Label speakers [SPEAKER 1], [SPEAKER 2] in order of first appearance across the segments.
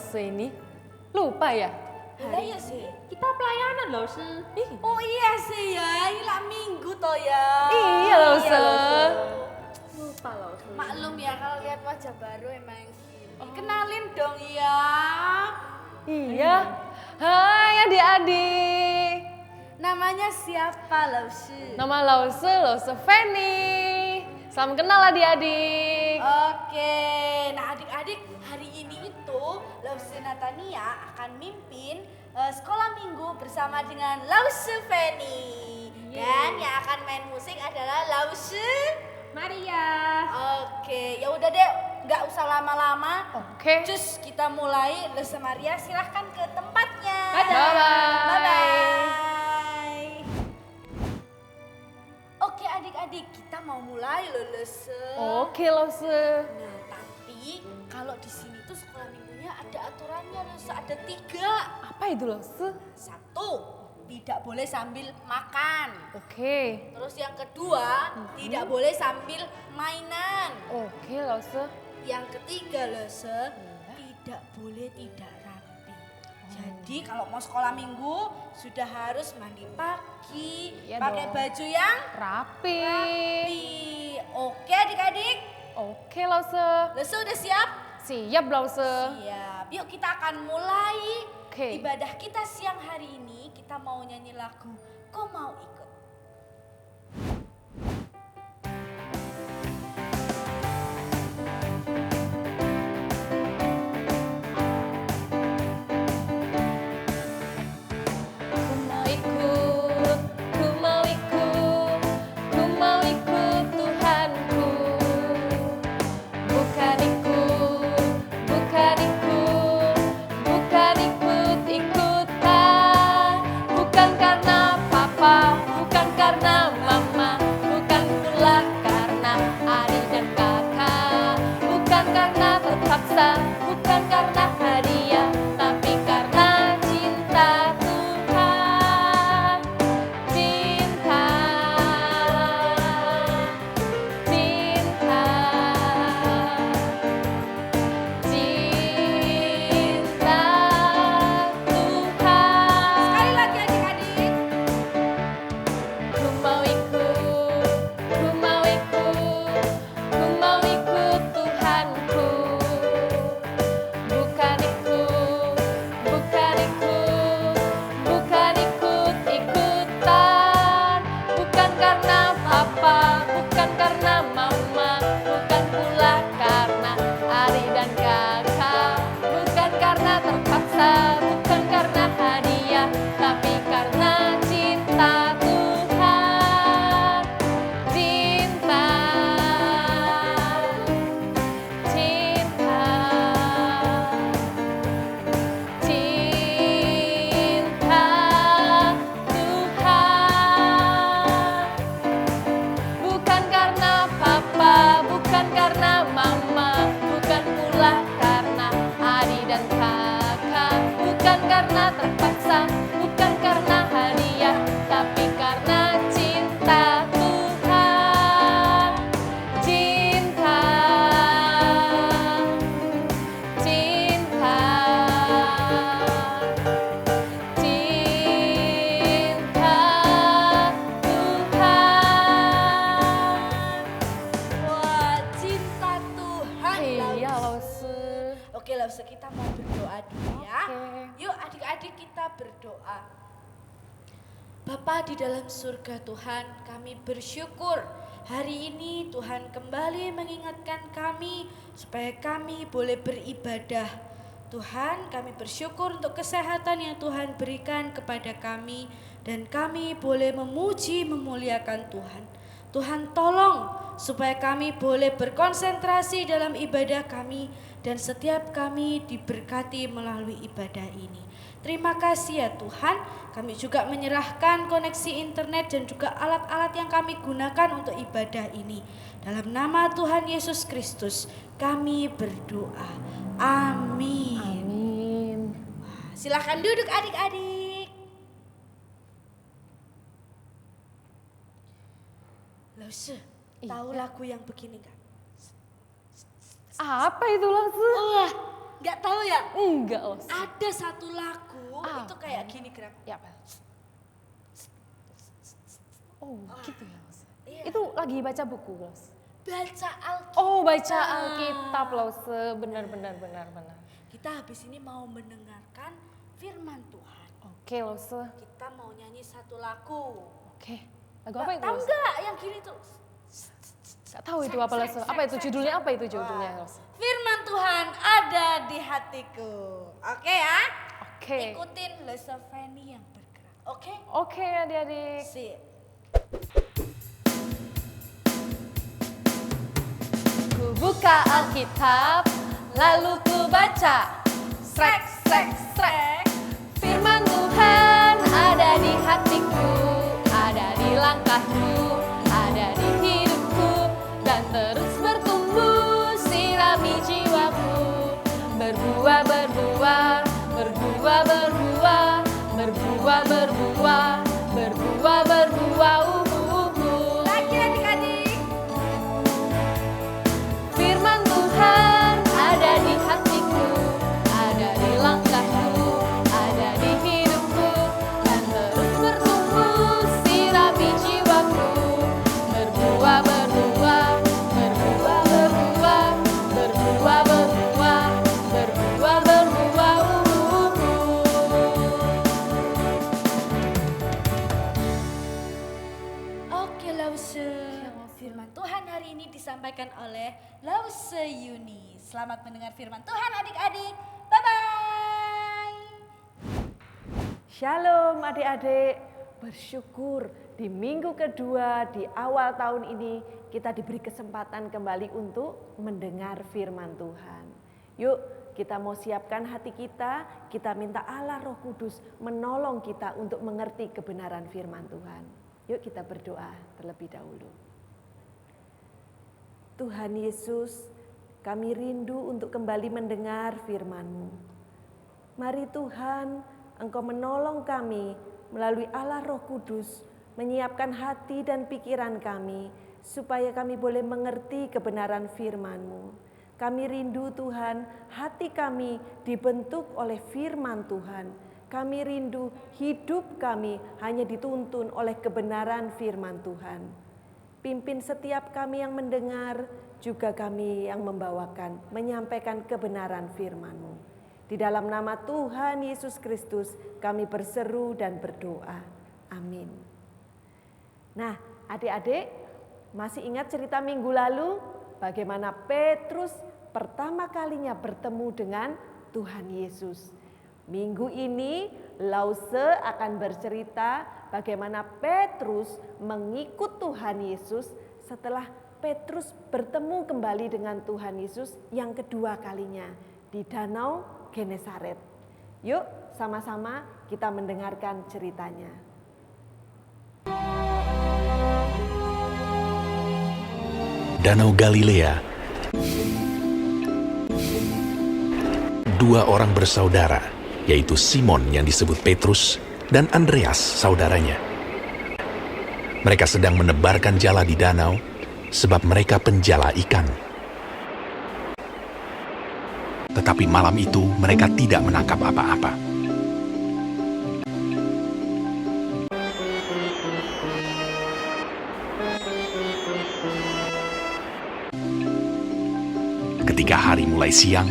[SPEAKER 1] Lause ini? Lupa ya?
[SPEAKER 2] Lah iya sih.
[SPEAKER 3] Kita pelayanan loh, Se.
[SPEAKER 2] Oh iya sih ya, ini lah minggu toh ya.
[SPEAKER 1] Iya, Lause.
[SPEAKER 3] Lupa loh, Se.
[SPEAKER 2] Maklum ya kalau lihat wajah baru emang gini. Kenalin dong ya.
[SPEAKER 1] Iya. Hai adik-adik.
[SPEAKER 2] Namanya siapa Lause?
[SPEAKER 1] Nama Lause Feni. Salam kenal adik-adik.
[SPEAKER 2] Oke, nah adik-adik hari ini itu Lause Natania akan mimpin sekolah minggu bersama dengan Lause Feni. Dan yang akan main musik adalah Lause
[SPEAKER 3] Maria.
[SPEAKER 2] Oke, ya udah deh, nggak usah lama-lama.
[SPEAKER 1] Oke.
[SPEAKER 2] Cus kita mulai. Lause Maria silahkan ke tempatnya.
[SPEAKER 1] Bye-bye.
[SPEAKER 2] Bye-bye. Oke adik-adik, kita mau mulai loh Lause.
[SPEAKER 1] Oke, Lause.
[SPEAKER 2] Nah tapi kalau di sini tuh sekolah minggunya ada aturannya Lause, ada 3.
[SPEAKER 1] Apa itu, Lause?
[SPEAKER 2] 1, tidak boleh sambil makan.
[SPEAKER 1] Oke.
[SPEAKER 2] Terus yang kedua, tidak boleh sambil mainan.
[SPEAKER 1] Oke, Lause.
[SPEAKER 2] Yang ketiga Lause, tidak boleh tidak rapi. Jadi kalau mau sekolah minggu sudah harus mandi pagi,
[SPEAKER 1] Iya
[SPEAKER 2] pakai
[SPEAKER 1] dong.
[SPEAKER 2] baju yang
[SPEAKER 1] Rapi.
[SPEAKER 2] rapi. Oke adik-adik,
[SPEAKER 1] Oke, Lause.
[SPEAKER 2] Lause udah siap?
[SPEAKER 1] Siap, Lause.
[SPEAKER 2] Siap. Yuk kita akan mulai
[SPEAKER 1] Oke.
[SPEAKER 2] ibadah kita siang hari ini. Kita mau nyanyi lagu Kau Mau Ikut.
[SPEAKER 1] Ku mau ikut, ku mau ikut Tuhanku. Bukan ikut-ikutan. Bukan karena papa, bukan karena mama, bukan pula karena adik dan kakak. Bukan karena terpaksa, bukan karena hadiah, tapi karena cinta Tuhan. Cinta, cinta, cinta Tuhan.
[SPEAKER 2] Sekali lagi adik-adik.
[SPEAKER 1] Ku mau ikut, ku mau ikut, ku mau ikut Tuhanku. Bukan ikut-ikutan. Bukan karena papa, bukan karena mama, bukan pula karena adik dan kakak. Bukan karena terpaksa, bukan karena hadiah, tapi karena cinta Tuhan. Cinta, cinta, cinta Tuhan. Bukan karena papa, bukan karena mama, bukan pula karena adik dan kakak. Bukan karena terpaksa, bukan karena hadiah, tapi karena cinta Tuhan. Cinta, cinta, cinta Tuhan.
[SPEAKER 2] Wah, cinta Tuhan.
[SPEAKER 1] Iya,
[SPEAKER 2] Lause.
[SPEAKER 1] Lause.
[SPEAKER 2] Oke Lause, kita mau berdoa dulu ya.
[SPEAKER 1] Oke.
[SPEAKER 2] Yuk adik-adik kita berdoa. Bapa di dalam surga Tuhan, kami bersyukur hari ini Tuhan kembali mengingatkan kami supaya kami boleh beribadah. Tuhan, kami bersyukur untuk kesehatan yang Tuhan berikan kepada kami dan kami boleh memuji memuliakan Tuhan. Tuhan tolong supaya kami boleh berkonsentrasi dalam ibadah kami dan setiap kami diberkati melalui ibadah ini. Terima kasih ya Tuhan, kami juga menyerahkan koneksi internet dan juga alat-alat yang kami gunakan untuk ibadah ini. Dalam nama Tuhan Yesus Kristus kami berdoa. Amin.
[SPEAKER 1] Amin.
[SPEAKER 2] Silahkan duduk adik-adik. Lause, tahu
[SPEAKER 1] Iya.
[SPEAKER 2] lagu yang begini gak?
[SPEAKER 1] Apa itu Lause?
[SPEAKER 2] Wah, Nggak tahu ya?
[SPEAKER 1] Enggak loh.
[SPEAKER 2] Ada satu lagu
[SPEAKER 1] Ah.
[SPEAKER 2] itu kayak gini gerak.
[SPEAKER 1] Ya apa? Oh gitu ya Los.
[SPEAKER 2] Iya.
[SPEAKER 1] Itu lagi baca buku Los.
[SPEAKER 2] Baca Alkitab.
[SPEAKER 1] Oh baca Alkitab Los. Benar.
[SPEAKER 2] Kita habis ini mau mendengarkan firman Tuhan.
[SPEAKER 1] Oke Los.
[SPEAKER 2] Kita mau nyanyi satu lagu.
[SPEAKER 1] Oke. Lagu apa itu
[SPEAKER 2] Tahu
[SPEAKER 1] Los?
[SPEAKER 2] nggak yang gini tuh?
[SPEAKER 1] Gak tahu itu apa Los. Apa itu judulnya? Apa itu judulnya Los?
[SPEAKER 2] Firman Tuhan ada di hatiku. Oke ya?
[SPEAKER 1] Oke.
[SPEAKER 2] Ikutin Lesaveni yang bergerak. Oke?
[SPEAKER 1] Oke adik-adik.
[SPEAKER 2] Sip.
[SPEAKER 1] Ku buka Alkitab, lalu ku baca. Srek. Firman Tuhan ada di hatiku, ada di langkahku, ada di hidupku, dan terus bertumbuh sirami jiwaku. Berbuah, berbuah, berbuah, berbuah, berbuah, berbuah, berbuah, berbuah,
[SPEAKER 2] Lagi adik-adik.
[SPEAKER 1] Firman Tuhan ada di hatiku, ada di langkahku, ada di hidupku, dan terus bertumbuh sirami jiwaku. Berbuah, berbuah, berbuah, berbuah, berbuah, berbuah, berbuah, berbuah.
[SPEAKER 2] Oke Lause. Firman Tuhan hari ini disampaikan oleh Lause Yuni. Selamat mendengar firman Tuhan adik-adik. Bye-bye.
[SPEAKER 4] Shalom adik-adik, bersyukur di minggu kedua di awal tahun ini kita diberi kesempatan kembali untuk mendengar firman Tuhan. Yuk kita mau siapkan hati kita minta Allah Roh Kudus menolong kita untuk mengerti kebenaran firman Tuhan. Yuk kita berdoa terlebih dahulu. Tuhan Yesus, kami rindu untuk kembali mendengar firman-Mu. Mari Tuhan, Engkau menolong kami melalui Allah Roh Kudus, menyiapkan hati dan pikiran kami, supaya kami boleh mengerti kebenaran firman-Mu. Kami rindu Tuhan, hati kami dibentuk oleh firman Tuhan. Kami rindu hidup kami hanya dituntun oleh kebenaran firman Tuhan. Pimpin setiap kami yang mendengar, juga kami yang membawakan, menyampaikan kebenaran firman-Mu. Di dalam nama Tuhan Yesus Kristus kami berseru dan berdoa. Amin. Nah adik-adik, masih ingat cerita minggu lalu bagaimana Petrus pertama kalinya bertemu dengan Tuhan Yesus. Minggu ini Lause akan bercerita bagaimana Petrus mengikut Tuhan Yesus setelah Petrus bertemu kembali dengan Tuhan Yesus yang kedua kalinya di Danau Genesaret. Yuk sama-sama kita mendengarkan ceritanya.
[SPEAKER 5] Danau Galilea. Dua orang bersaudara, yaitu Simon yang disebut Petrus dan Andreas saudaranya. Mereka sedang menebarkan jala di danau sebab mereka penjala ikan. Tetapi malam itu mereka tidak menangkap apa-apa. Ketika hari mulai siang,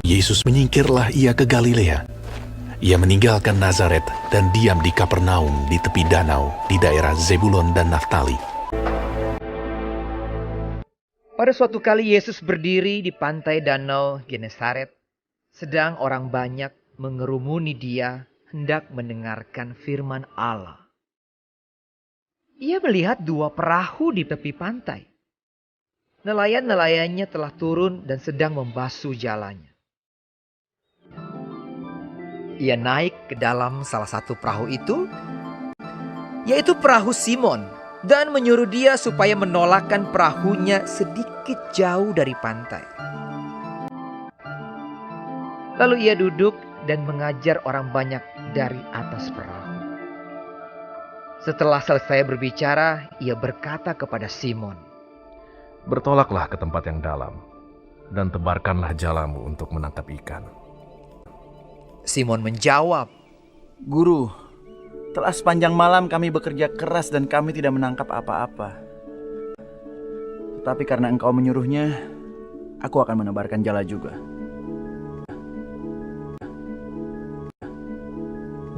[SPEAKER 5] Yesus menyingkirlah ia ke Galilea. Ia meninggalkan Nazaret dan diam di Kapernaum di tepi danau di daerah Zebulon dan Naftali.
[SPEAKER 6] Pada suatu kali Yesus berdiri di pantai danau Genesaret, sedang orang banyak mengerumuni dia hendak mendengarkan firman Allah. Ia melihat dua perahu di tepi pantai. Nelayan-nelayannya telah turun dan sedang membasuh jalannya. Ia naik ke dalam salah satu perahu itu, yaitu perahu Simon, dan menyuruh dia supaya menolakkan perahunya sedikit jauh dari pantai. Lalu ia duduk dan mengajar orang banyak dari atas perahu. Setelah selesai berbicara, ia berkata kepada Simon,
[SPEAKER 7] "Bertolaklah ke tempat yang dalam, dan tebarkanlah jalamu untuk menangkap ikan."
[SPEAKER 6] Simon menjawab,
[SPEAKER 8] Guru, telah sepanjang malam kami bekerja keras dan kami tidak menangkap apa-apa. Tetapi karena engkau menyuruhnya, aku akan menebarkan jala juga.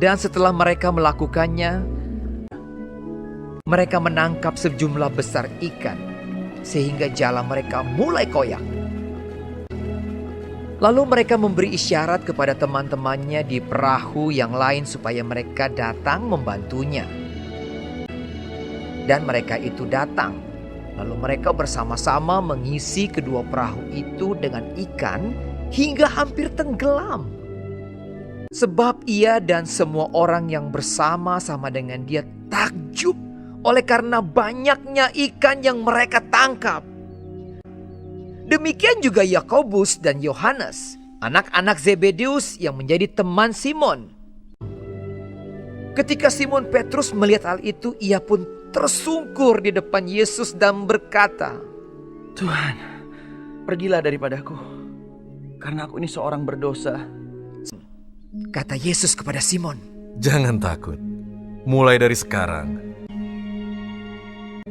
[SPEAKER 6] dan setelah mereka melakukannya, mereka menangkap sejumlah besar ikan, sehingga jala mereka mulai koyak. Lalu mereka memberi isyarat kepada teman-temannya di perahu yang lain supaya mereka datang membantunya. Dan mereka itu datang. Lalu mereka bersama-sama mengisi kedua perahu itu dengan ikan hingga hampir tenggelam. Sebab ia dan semua orang yang bersama-sama dengan dia takjub oleh karena banyaknya ikan yang mereka tangkap. Demikian juga Yakobus dan Yohanes, anak-anak Zebedeus yang menjadi teman Simon. Ketika Simon Petrus melihat hal itu, ia pun tersungkur di depan Yesus dan berkata,
[SPEAKER 8] Tuhan, pergilah daripadaku, karena aku ini seorang berdosa.
[SPEAKER 6] Kata Yesus kepada Simon,
[SPEAKER 7] "Jangan takut. Mulai dari sekarang,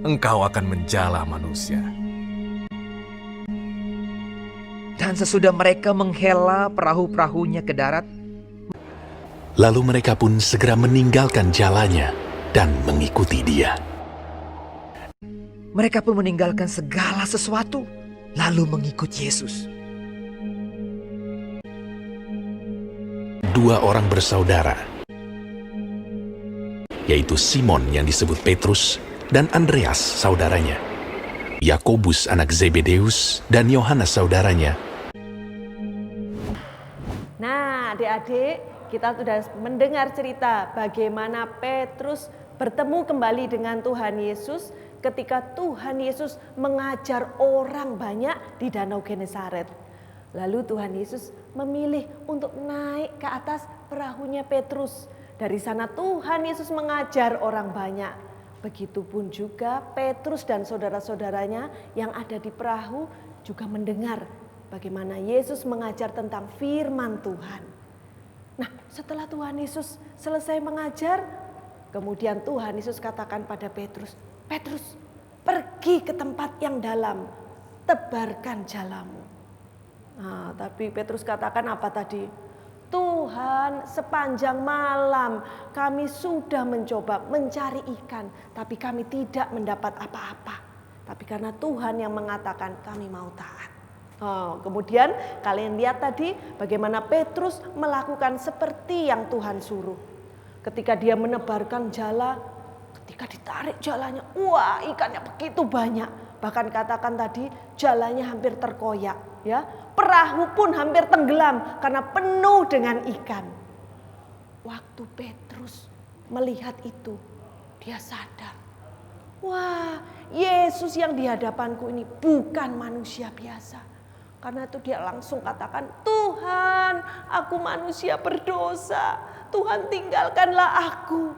[SPEAKER 7] engkau akan menjala manusia."
[SPEAKER 6] dan sesudah mereka menghela perahu-perahunya ke darat,
[SPEAKER 5] Lalu mereka pun segera meninggalkan jalannya dan mengikuti dia.
[SPEAKER 6] mereka pun meninggalkan segala sesuatu, lalu mengikut Yesus.
[SPEAKER 5] Dua orang bersaudara, yaitu Simon yang disebut Petrus dan Andreas saudaranya, Yakobus anak Zebedeus dan Yohanes saudaranya.
[SPEAKER 4] Nah, adik-adik, kita sudah mendengar cerita bagaimana Petrus bertemu kembali dengan Tuhan Yesus ketika Tuhan Yesus mengajar orang banyak di Danau Genesaret. Lalu Tuhan Yesus memilih untuk naik ke atas perahunya Petrus. Dari sana Tuhan Yesus mengajar orang banyak. Begitupun juga Petrus dan saudara-saudaranya yang ada di perahu juga mendengar bagaimana Yesus mengajar tentang firman Tuhan. Nah, setelah Tuhan Yesus selesai mengajar, kemudian Tuhan Yesus katakan pada Petrus, "Petrus, pergi ke tempat yang dalam, tebarkan jalamu." Nah, tapi Petrus katakan apa tadi? "Tuhan, sepanjang malam kami sudah mencoba mencari ikan, tapi kami tidak mendapat apa-apa. Tapi karena Tuhan yang mengatakan, kami mau taat." Kemudian kalian lihat tadi bagaimana Petrus melakukan seperti yang Tuhan suruh. Ketika dia menebarkan jala, ketika ditarik jalanya, wah ikannya begitu banyak. Bahkan katakan tadi jalanya hampir terkoyak, ya. Perahu pun hampir tenggelam karena penuh dengan ikan. Waktu Petrus melihat itu, dia sadar, wah, Yesus yang di hadapanku ini bukan manusia biasa. Karena itu dia langsung katakan, "Tuhan, aku manusia berdosa. Tuhan, tinggalkanlah aku."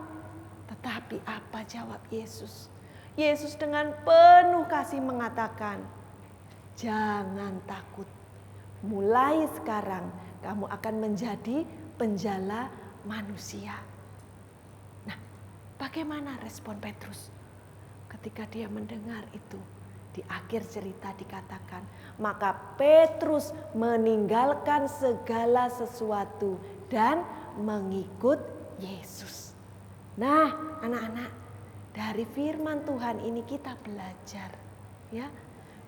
[SPEAKER 4] Tetapi apa jawab Yesus? Yesus dengan penuh kasih mengatakan, "Jangan takut. Mulai sekarang kamu akan menjadi penjala manusia." Nah, bagaimana respon Petrus ketika dia mendengar itu? Di akhir cerita dikatakan, maka Petrus meninggalkan segala sesuatu dan mengikut Yesus. Nah, anak-anak, dari firman Tuhan ini kita belajar, ya,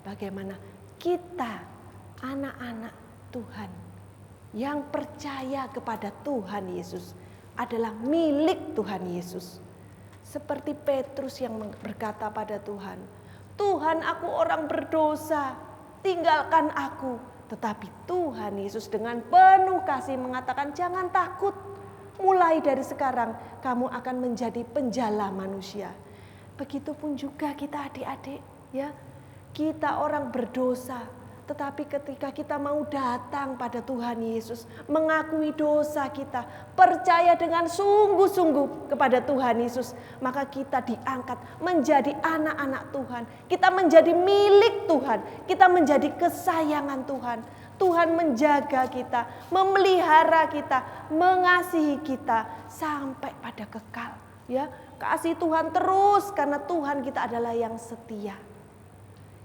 [SPEAKER 4] bagaimana kita anak-anak Tuhan yang percaya kepada Tuhan Yesus adalah milik Tuhan Yesus. Seperti Petrus yang berkata pada Tuhan, "Tuhan, aku orang berdosa, tinggalkan aku." Tetapi Tuhan Yesus dengan penuh kasih mengatakan, "Jangan takut. Mulai dari sekarang kamu akan menjadi penjala manusia." Begitupun juga kita adik-adik, ya. Kita orang berdosa, Tetapi ketika kita mau datang pada Tuhan Yesus, mengakui dosa kita, percaya dengan sungguh-sungguh kepada Tuhan Yesus, maka kita diangkat menjadi anak-anak Tuhan. Kita menjadi milik Tuhan, kita menjadi kesayangan Tuhan. Tuhan menjaga kita, memelihara kita, mengasihi kita sampai pada kekal. Ya, kasih Tuhan terus karena Tuhan kita adalah yang setia.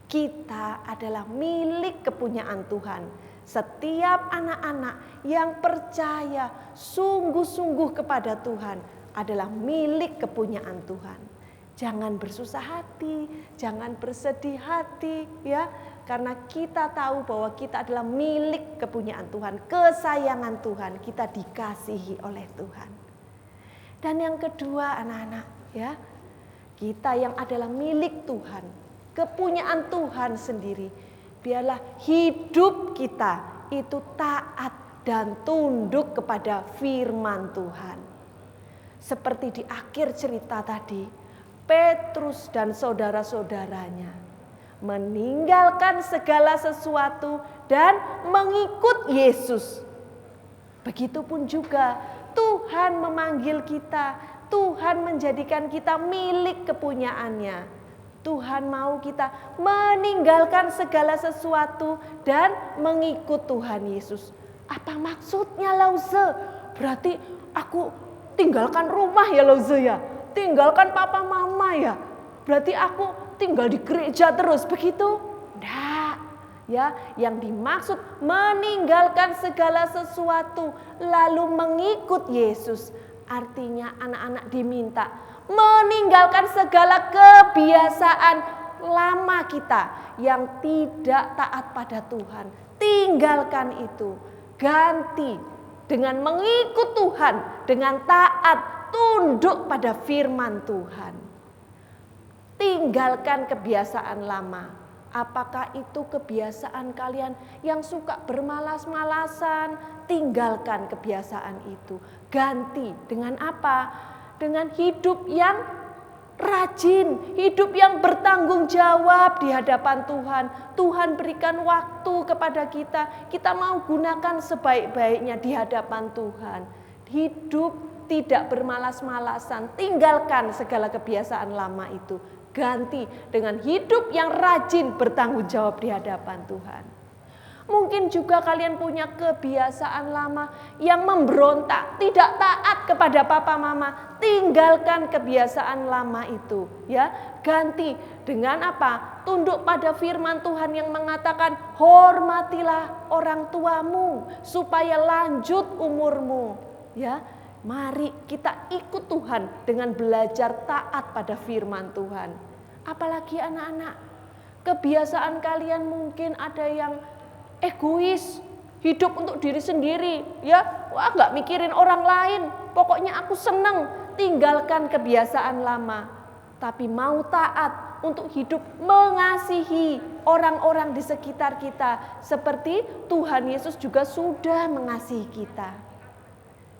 [SPEAKER 4] Kita adalah milik kepunyaan Tuhan. Setiap anak-anak yang percaya sungguh-sungguh kepada Tuhan adalah milik kepunyaan Tuhan. Jangan bersusah hati, jangan bersedih hati ya, karena kita tahu bahwa kita adalah milik kepunyaan Tuhan, kesayangan Tuhan, kita dikasihi oleh Tuhan. Dan yang kedua anak-anak ya, kita yang adalah milik Tuhan, kepunyaan Tuhan sendiri, biarlah hidup kita itu taat dan tunduk kepada firman Tuhan. Seperti di akhir cerita tadi, Petrus dan saudara-saudaranya meninggalkan segala sesuatu dan mengikut Yesus. Begitupun juga Tuhan memanggil kita, Tuhan menjadikan kita milik kepunyaannya. Tuhan mau kita meninggalkan segala sesuatu dan mengikut Tuhan Yesus. Apa maksudnya Lauze? Berarti aku tinggalkan rumah ya Lauze ya? Tinggalkan papa mama ya? Berarti aku tinggal di gereja terus begitu? Enggak. Ya, yang dimaksud meninggalkan segala sesuatu lalu mengikut Yesus. Artinya anak-anak diminta meninggalkan segala kebiasaan lama kita yang tidak taat pada Tuhan. Tinggalkan itu, ganti dengan mengikut Tuhan, dengan taat, tunduk pada firman Tuhan. Tinggalkan kebiasaan lama. Apakah itu kebiasaan kalian yang suka bermalas-malasan? Tinggalkan kebiasaan itu. Ganti dengan apa? Dengan hidup yang rajin, hidup yang bertanggung jawab di hadapan Tuhan. Tuhan berikan waktu kepada kita, kita mau gunakan sebaik-baiknya di hadapan Tuhan. Hidup tidak bermalas-malasan, tinggalkan segala kebiasaan lama itu. Ganti dengan hidup yang rajin bertanggung jawab di hadapan Tuhan. Mungkin juga kalian punya kebiasaan lama yang memberontak, tidak taat kepada papa mama. Tinggalkan kebiasaan lama itu, ya. Ganti dengan apa? Tunduk pada firman Tuhan yang mengatakan, hormatilah orang tuamu supaya lanjut umurmu, ya. Mari kita ikut Tuhan dengan belajar taat pada firman Tuhan. Apalagi anak-anak, kebiasaan kalian mungkin ada yang egois, hidup untuk diri sendiri, ya. Wah, nggak mikirin orang lain. Pokoknya aku seneng. Tinggalkan kebiasaan lama, tapi mau taat untuk hidup mengasihi orang-orang di sekitar kita, seperti Tuhan Yesus juga sudah mengasihi kita.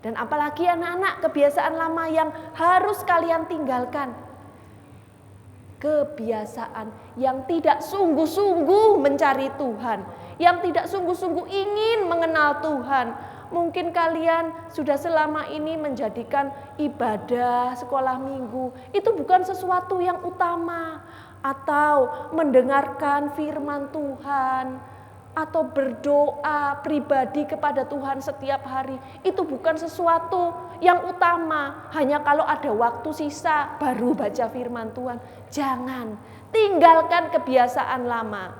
[SPEAKER 4] Dan apalagi anak-anak, kebiasaan lama yang harus kalian tinggalkan. Kebiasaan yang tidak sungguh-sungguh mencari Tuhan, yang tidak sungguh-sungguh ingin mengenal Tuhan. Mungkin kalian sudah selama ini menjadikan ibadah sekolah minggu itu bukan sesuatu yang utama, atau mendengarkan firman Tuhan, atau berdoa pribadi kepada Tuhan setiap hari itu bukan sesuatu yang utama. Hanya kalau ada waktu sisa baru baca firman Tuhan. Jangan, tinggalkan kebiasaan lama.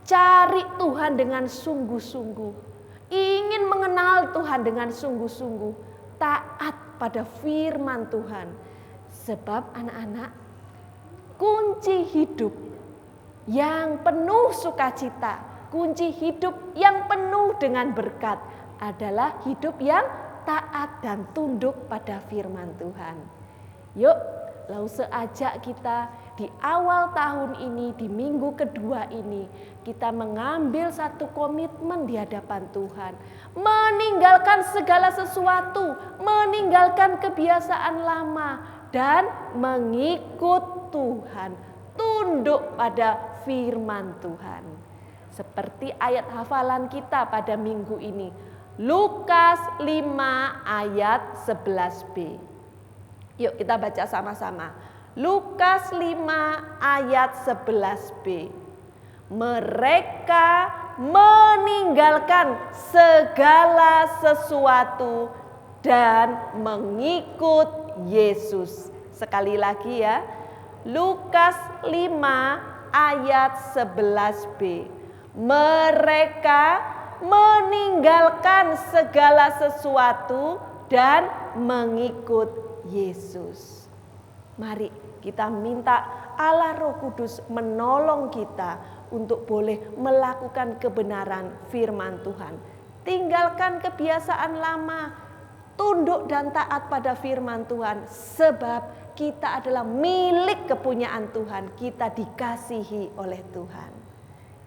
[SPEAKER 4] Cari Tuhan dengan sungguh-sungguh. Ingin mengenal Tuhan dengan sungguh-sungguh. Taat pada firman Tuhan. Sebab anak-anak, kunci hidup yang penuh sukacita, kunci hidup yang penuh dengan berkat adalah hidup yang taat dan tunduk pada firman Tuhan. Yuk, Lauze ajak kita di awal tahun ini, di minggu kedua ini, kita mengambil satu komitmen di hadapan Tuhan. Meninggalkan segala sesuatu, meninggalkan kebiasaan lama, dan mengikut Tuhan. Tunduk pada firman Tuhan. Seperti ayat hafalan kita pada minggu ini. Lukas 5 ayat 11b. Yuk kita baca sama-sama. Lukas 5 ayat 11b. Mereka meninggalkan segala sesuatu dan mengikut Yesus. Sekali lagi ya. Lukas 5 ayat 11b. Mereka meninggalkan segala sesuatu dan mengikut Yesus. Mari kita minta Allah Roh Kudus menolong kita untuk boleh melakukan kebenaran firman Tuhan. Tinggalkan kebiasaan lama, tunduk dan taat pada firman Tuhan, sebab kita adalah milik kepunyaan Tuhan, kita dikasihi oleh Tuhan.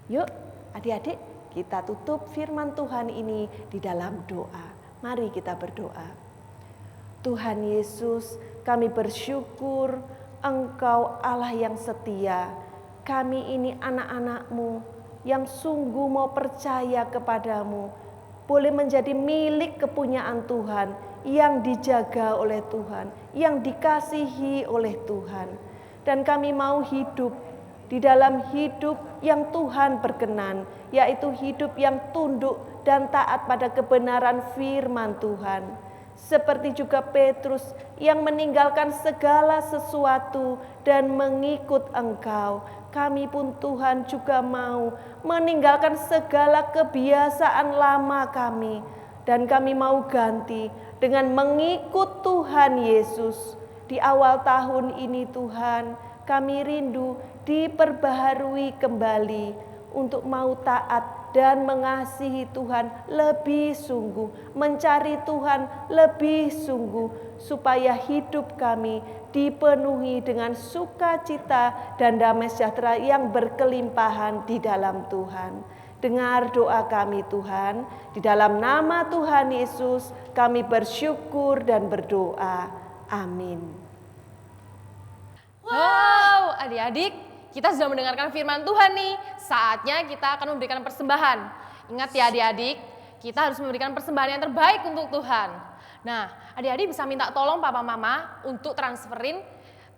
[SPEAKER 4] Yuk adik-adik, kita tutup firman Tuhan ini di dalam doa. Mari kita berdoa. Tuhan Yesus, kami bersyukur Engkau Allah yang setia. Kami ini anak-anak-Mu yang sungguh mau percaya kepadamu. Boleh menjadi milik kepunyaan Tuhan, yang dijaga oleh Tuhan, yang dikasihi oleh Tuhan. Dan kami mau hidup di dalam hidup yang Tuhan berkenan, yaitu hidup yang tunduk dan taat pada kebenaran firman Tuhan. Seperti juga Petrus yang meninggalkan segala sesuatu dan mengikut Engkau. Kami pun Tuhan juga mau meninggalkan segala kebiasaan lama kami. Dan kami mau ganti dengan mengikut Tuhan Yesus. Di awal tahun ini Tuhan, kami rindu diperbaharui kembali untuk mau taat dan mengasihi Tuhan lebih sungguh, mencari Tuhan lebih sungguh, supaya hidup kami dipenuhi dengan sukacita dan damai sejahtera yang berkelimpahan di dalam Tuhan. Dengar doa kami Tuhan, di dalam nama Tuhan Yesus kami bersyukur dan berdoa. Amin.
[SPEAKER 1] Wow, adik-adik, kita sudah mendengarkan firman Tuhan nih. Saatnya kita akan memberikan persembahan. Ingat ya adik-adik, kita harus memberikan persembahan yang terbaik untuk Tuhan. Nah, adik-adik bisa minta tolong papa mama untuk transferin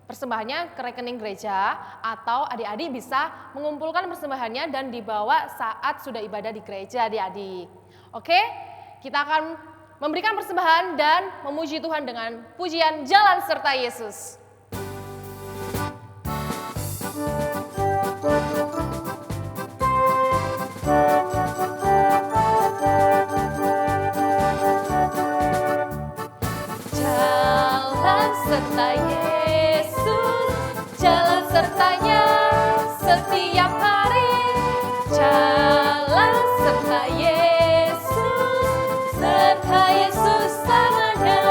[SPEAKER 1] persembahannya ke rekening gereja, atau adik-adik bisa mengumpulkan persembahannya dan dibawa saat sudah ibadah di gereja adik-adik. Oke, kita akan memberikan persembahan dan memuji Tuhan dengan pujian Jalan Serta Yesus. Jalan serta Yesus, jalan sertanya setiap hari. Jalan serta Yesus, serta Yesus selamanya.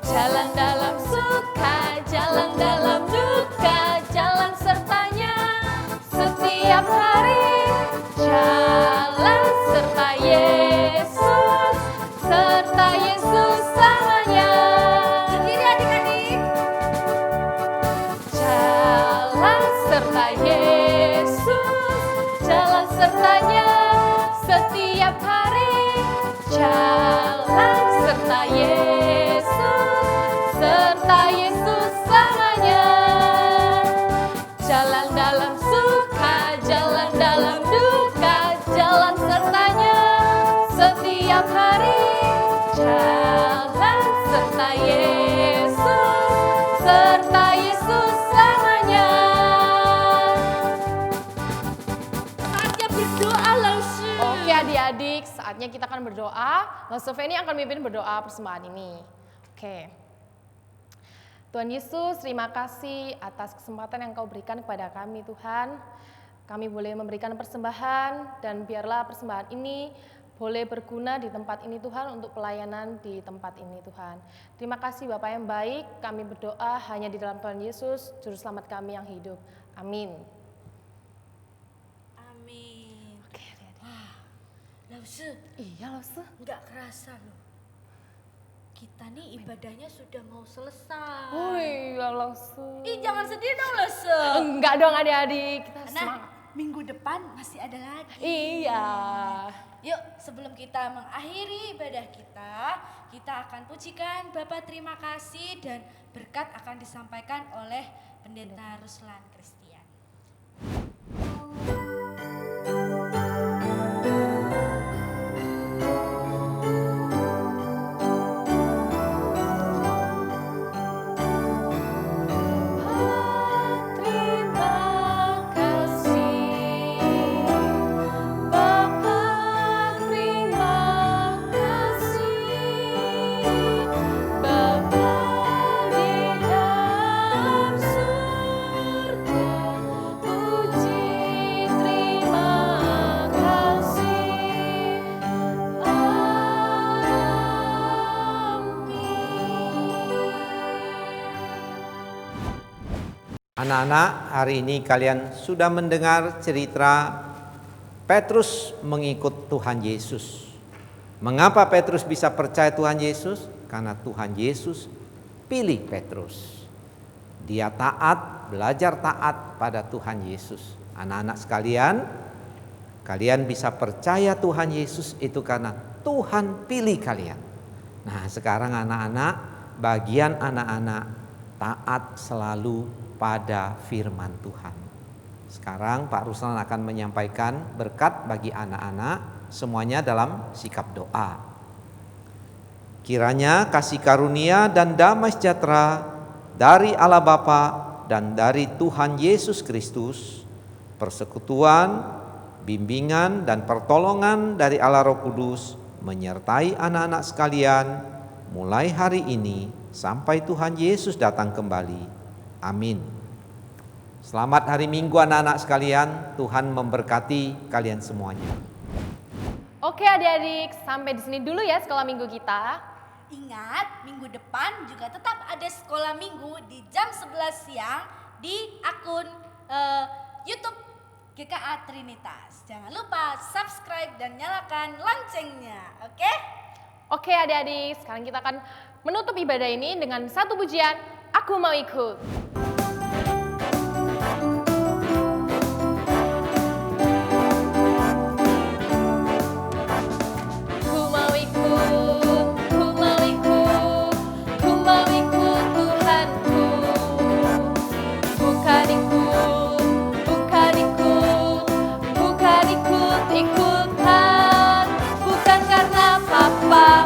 [SPEAKER 1] Jalan dalam suka, jalan dalam duka, jalan sertanya setiap hari. Jalan serta Yesus, serta Yesus selamanya. Berdiri adik-adik. Jalan serta Yesus, jalan sertanya setiap hari. Jalan serta Yesus, serta Yesus selamanya. Jalan dalam suka, jalan dalam duka, jalan sertanya setiap hari. Jalan serta Yesus, serta Yesus selamanya.
[SPEAKER 2] Saatnya berdoa langsung.
[SPEAKER 1] Oke adik-adik, saatnya kita akan berdoa. Sofeni akan memimpin berdoa persembahan ini. Oke. Tuhan Yesus, terima kasih atas kesempatan yang Kau berikan kepada kami Tuhan. Kami boleh memberikan persembahan dan biarlah persembahan ini boleh berguna di tempat ini Tuhan, untuk pelayanan di tempat ini Tuhan. Terima kasih Bapak yang baik, kami berdoa hanya di dalam Tuhan Yesus, Juru Selamat kami yang hidup. Amin.
[SPEAKER 2] Amin.
[SPEAKER 1] Oke adik-adik.
[SPEAKER 2] Lause,
[SPEAKER 1] Iya loh, Se.
[SPEAKER 2] nggak kerasa loh. Kita nih ibadahnya sudah mau selesai.
[SPEAKER 1] Oh iya loh, Se.
[SPEAKER 2] Ih, jangan sedih dong Lause.
[SPEAKER 1] Enggak dong adik-adik, kita
[SPEAKER 2] Nah,
[SPEAKER 1] semangat.
[SPEAKER 2] minggu depan masih ada lagi.
[SPEAKER 1] Iya.
[SPEAKER 2] Yuk, sebelum kita mengakhiri ibadah kita akan pujikan Bapa terima kasih dan berkat akan disampaikan oleh Pendeta Ruslan Christian.
[SPEAKER 9] Anak-anak, hari ini kalian sudah mendengar cerita Petrus mengikut Tuhan Yesus. Mengapa Petrus bisa percaya Tuhan Yesus? Karena Tuhan Yesus pilih Petrus. Dia taat, belajar taat pada Tuhan Yesus. Anak-anak sekalian, kalian bisa percaya Tuhan Yesus itu karena Tuhan pilih kalian. Nah, sekarang anak-anak, bagian anak-anak taat selalu pada firman Tuhan. Sekarang Pak Ruslan akan menyampaikan berkat bagi anak-anak, semuanya dalam sikap doa. Kiranya kasih karunia dan damai sejahtera dari Allah Bapa dan dari Tuhan Yesus Kristus, persekutuan, bimbingan dan pertolongan dari Allah Roh Kudus menyertai anak-anak sekalian mulai hari ini sampai Tuhan Yesus datang kembali. Amin. Selamat hari Minggu anak-anak sekalian. Tuhan memberkati kalian semuanya.
[SPEAKER 1] Oke adik-adik, sampai di sini dulu ya sekolah minggu kita.
[SPEAKER 2] Ingat, minggu depan juga tetap ada sekolah minggu di jam 11 siang di akun YouTube GKA Trinitas. Jangan lupa subscribe dan nyalakan loncengnya, oke?
[SPEAKER 1] Oke adik-adik, sekarang kita akan menutup ibadah ini dengan satu pujian, Aku Mau Ikut.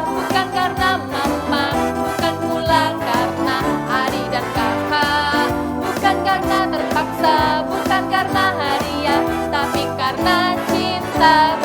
[SPEAKER 1] Bukan karena mama, bukan pula karena adik dan kakak, bukan karena terpaksa, bukan karena hadiah, tapi karena cinta.